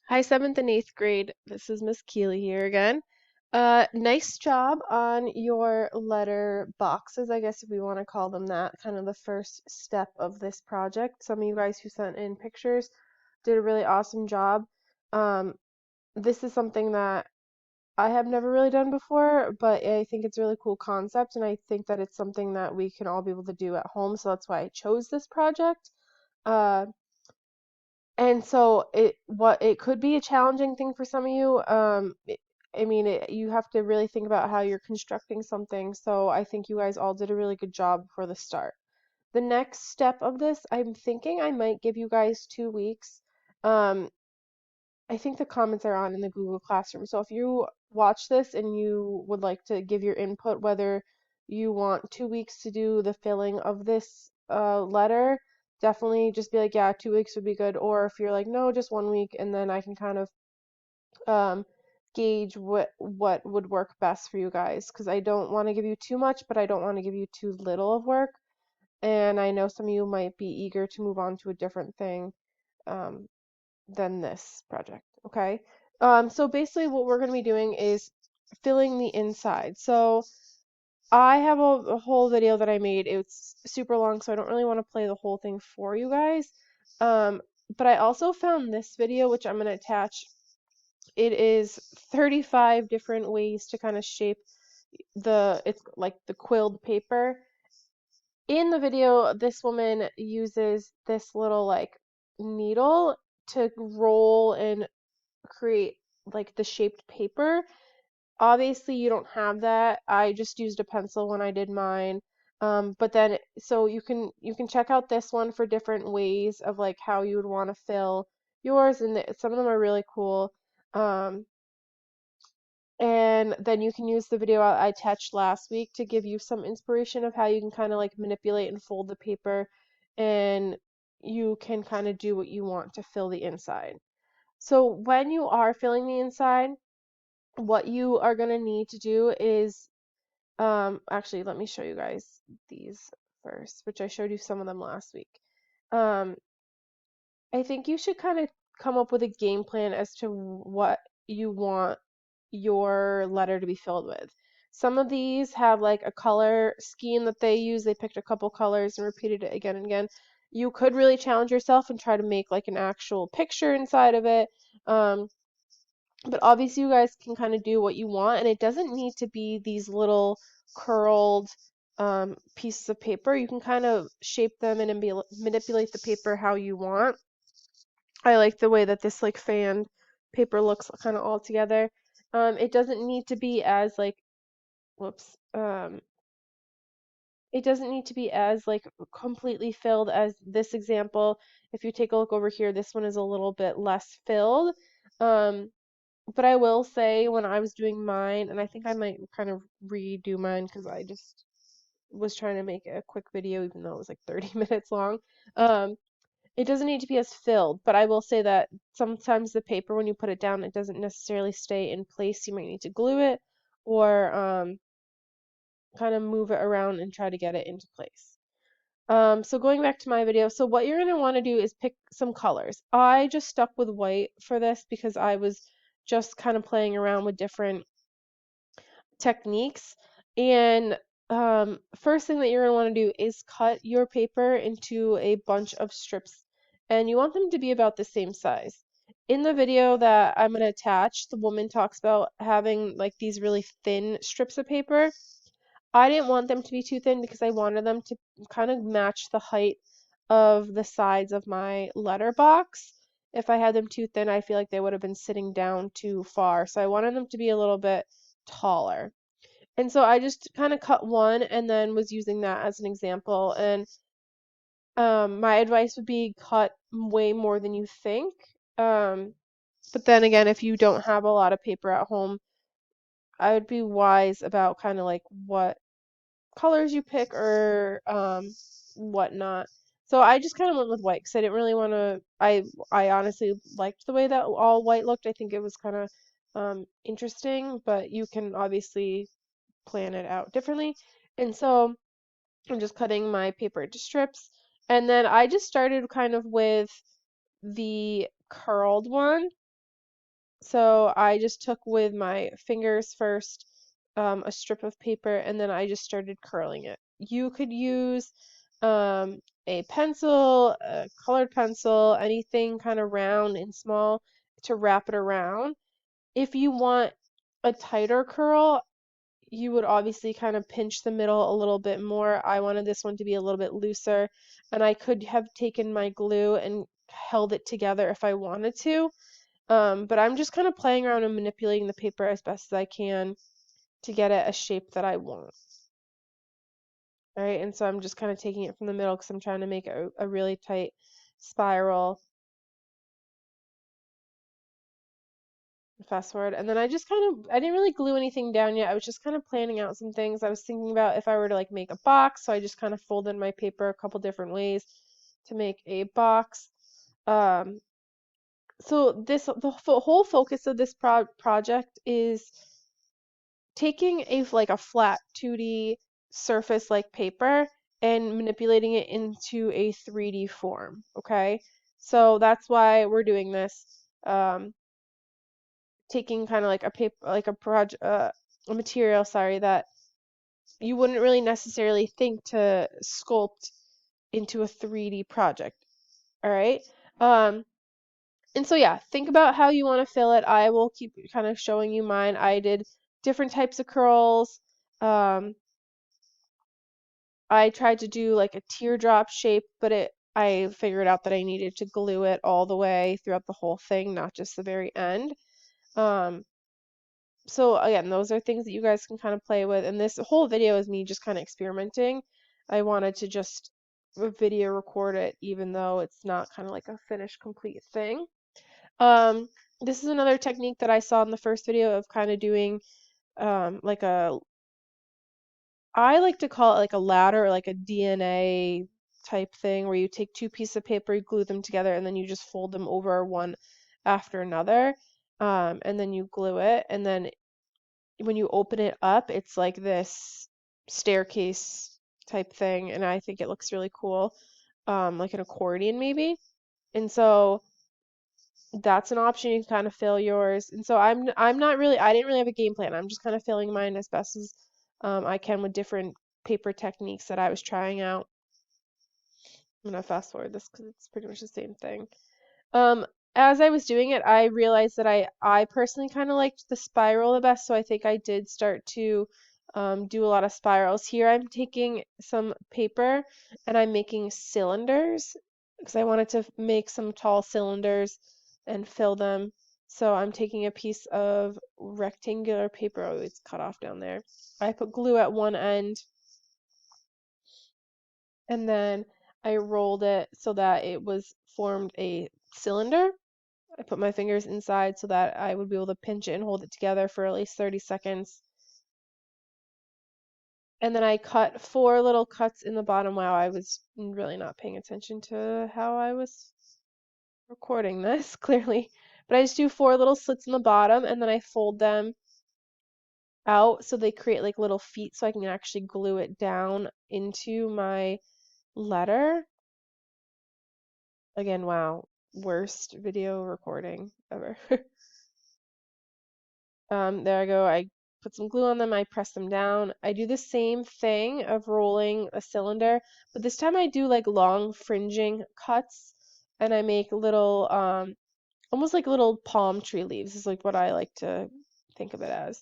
Hi, 7th and 8th grade. This is Miss Keeley here again. Nice job on your letter boxes, I guess if we want to call them that, kind of the first step of this project. Some of you guys who sent in pictures did a really awesome job. Um, this is something that I have never really done before, but I think it's a really cool concept, and I think that it's something that we can all be able to do at home, so that's why I chose this project. Uh, and so it could be a challenging thing for some of you. You have to really think about how you're constructing something. So I think you guys all did a really good job for the start. The next step of this, I'm thinking I might give you guys 2 weeks. Um, I think the comments are on in the Google Classroom. So if you watch this and you would like to give your input, whether you want 2 weeks to do the filling of this letter, definitely just be like, yeah, 2 weeks would be good. Or if you're like, no, just 1 week, and then I can kind of um, gauge what would work best for you guys. Because I don't want to give you too much, but I don't want to give you too little of work. And I know some of you might be eager to move on to a different thing. Um, than this project, okay? So basically what we're going to be doing is filling the inside. So I have a whole video that I made. It's super long, so I don't really want to play the whole thing for you guys. Um, but I also found this video, which I'm going to attach. It is 35 different ways to kind of shape it's like the quilled paper. In the video, this woman uses this little like needle to roll and create like the shaped paper. Obviously, you don't have that. I just used a pencil when I did mine. But then so you can check out this one for different ways of like how you would want to fill yours, and some of them are really cool. Um, and then you can use the video I attached last week to give you some inspiration of how you can kind of like manipulate and fold the paper, and you can kind of do what you want to fill the inside. So when you are filling the inside, what you are going to need to do is, actually, let me show you guys these first, which I showed you some of them last week. Um, I think you should kind of come up with a game plan as to what you want your letter to be filled with. Some of these have like a color scheme that they use. They picked a couple colors and repeated it again and again. You could really challenge yourself and try to make like an actual picture inside of it. Um, but obviously, you guys can kind of do what you want, and it doesn't need to be these little curled pieces of paper. You can kind of shape them and manipulate the paper how you want. I like the way that this like fanned paper looks kind of all together. It doesn't need to be as like, whoops, it doesn't need to be as like completely filled as this example. If you take a look over here, this one is a little bit less filled. Um, But I will say when I was doing mine, and I think I might kind of redo mine because I just was trying to make a quick video, even though it was like 30 minutes long. Um, it doesn't need to be as filled, but I will say that sometimes the paper, when you put it down, it doesn't necessarily stay in place. You might need to glue it or kind of move it around and try to get it into place. So going back to my video, so what you're going to want to do is pick some colors. I just stuck with white for this because I was just kind of playing around with different techniques. And first thing that you're going to want to do is cut your paper into a bunch of strips, and you want them to be about the same size. In the video that I'm going to attach, the woman talks about having like these really thin strips of paper. I didn't want them to be too thin because I wanted them to kind of match the height of the sides of my letterbox. If I had them too thin, I feel like they would have been sitting down too far. So I wanted them to be a little bit taller. And so I just kind of cut one and then was using that as an example. And my advice would be cut way more than you think. Um, but then again, if you don't have a lot of paper at home, I would be wise about kind of like what colors you pick or whatnot. So I just kind of went with white because I didn't really want to. I honestly liked the way that all white looked. I think it was kind of interesting, but you can obviously plan it out differently. And so I'm just cutting my paper into strips. And then I just started kind of with the curled one. So I just took with my fingers first a strip of paper and then I just started curling it. You could use a pencil, a colored pencil, anything kind of round and small to wrap it around. If you want a tighter curl, you would obviously kind of pinch the middle a little bit more. I wanted this one to be a little bit looser, and I could have taken my glue and held it together if I wanted to. But I'm just kind of playing around and manipulating the paper as best as I can to get it a shape that I want. All right, and so I'm just kind of taking it from the middle because I'm trying to make a really tight spiral. Fast forward, and then I just I didn't really glue anything down yet. I was just kind of planning out some things. I was thinking about if I were to like make a box, so I just kind of folded my paper a couple different ways to make a box. Um, so the whole focus of this project is taking a flat 2D surface like paper and manipulating it into a 3D form, okay? So that's why we're doing this. Taking kind of like a paper, like a material, sorry, that you wouldn't really necessarily think to sculpt into a 3D project, all right? Um, and so yeah, think about how you want to fill it. I will keep kind of showing you mine. I did different types of curls. Um, I tried to do like a teardrop shape, but I figured out that I needed to glue it all the way throughout the whole thing, not just the very end. Um, so again, those are things that you guys can kind of play with. And this whole video is me just kind of experimenting. I wanted to just video record it, even though it's not kind of like a finished complete thing. Um, this is another technique that I saw in the first video of kind of doing like I like to call it like a ladder, or like a DNA type thing where you take two pieces of paper, you glue them together, and then you just fold them over one after another. And then you glue it, and then when you open it up, it's like this staircase type thing, and I think it looks really cool, like an accordion maybe. And so that's an option. You can kind of fill yours. And so I'm not really I didn't really have a game plan. I'm just kind of filling mine as best as I can with different paper techniques that I was trying out. I'm gonna fast forward this because it's pretty much the same thing. Um, as I was doing it, I realized that I personally kind of liked the spiral the best, so I think I did start to do a lot of spirals. Here I'm taking some paper and I'm making cylinders because I wanted to make some tall cylinders and fill them. So I'm taking a piece of rectangular paper. Oh, it's cut off down there. I put glue at one end and then I rolled it so that it was formed a cylinder. I put my fingers inside so that I would be able to pinch it and hold it together for at least 30 seconds. And then I cut 4 little cuts in the bottom. Wow, I was really not paying attention to how I was recording this, clearly. But I just do 4 little slits in the bottom and then I fold them out so they create like little feet so I can actually glue it down into my letter. Again, wow, worst video recording ever. There I go. I put some glue on them. I press them down. I do the same thing of rolling a cylinder, but this time I do like long fringing cuts and I make little, almost like little palm tree leaves is like what I like to think of it as.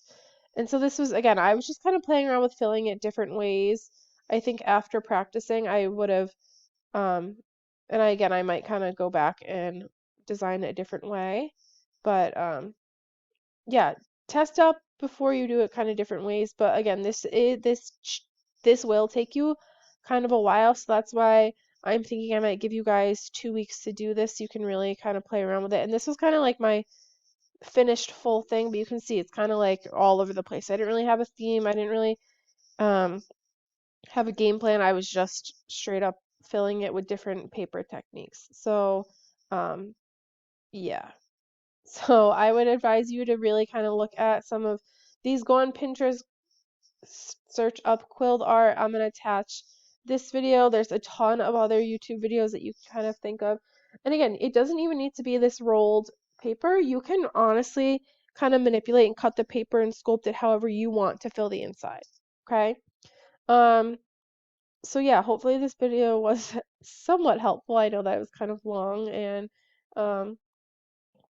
And so this was, again, I was just kind of playing around with filling it different ways. I think after practicing, I would have, um, and again, I might kind of go back and design it a different way. But yeah, test out before you do it kind of different ways. But again, this will take you kind of a while, so that's why I'm thinking I might give you guys 2 weeks to do this. You can really kind of play around with it. And this was kind of like my finished full thing, but you can see it's kind of like all over the place. I didn't really have a theme. I didn't really um, have a game plan. I was just straight up filling it with different paper techniques. So yeah. So I would advise you to really kind of look at some of these. Go on Pinterest, search up quilled art. I'm going to attach this video. There's a ton of other YouTube videos that you can kind of think of. And again, it doesn't even need to be this rolled paper, you can honestly kind of manipulate and cut the paper and sculpt it however you want to fill the inside. Okay? Um, so yeah, hopefully this video was somewhat helpful. I know that it was kind of long and